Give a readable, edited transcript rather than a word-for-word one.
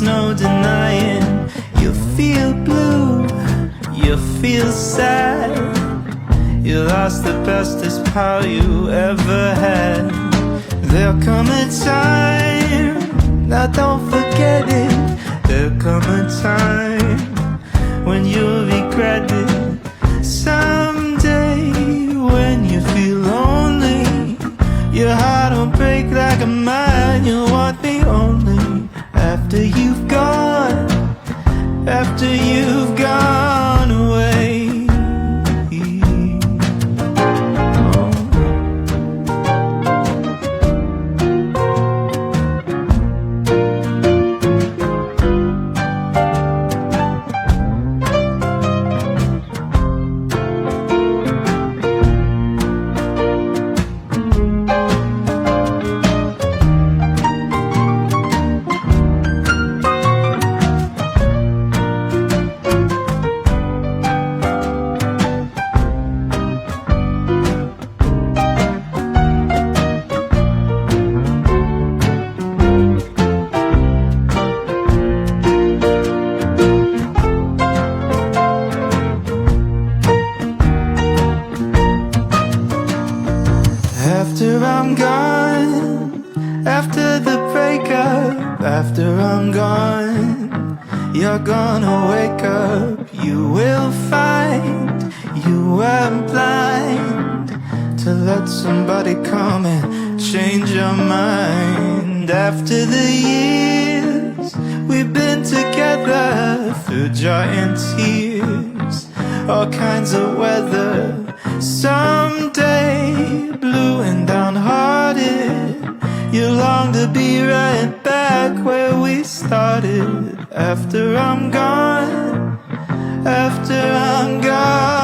there's no denying. You feel blue, you feel sad. You lost the bestest pal you ever had. There'll come a time, now don't forget it. There'll come a time when you'll regret it. Someday when you feel lonely, your heart will break like a mine. You'll want me only after you've gone, after you've gone away. After I'm gone, after the breakup, after I'm gone, you're gonna wake up. You will find you were blind to let somebody come and change your mind. After the years we've been together, through joy and tears, all kinds of weather. Someday, blue and downhearted, you long to be right back where we started. After I'm gone, after I'm gone.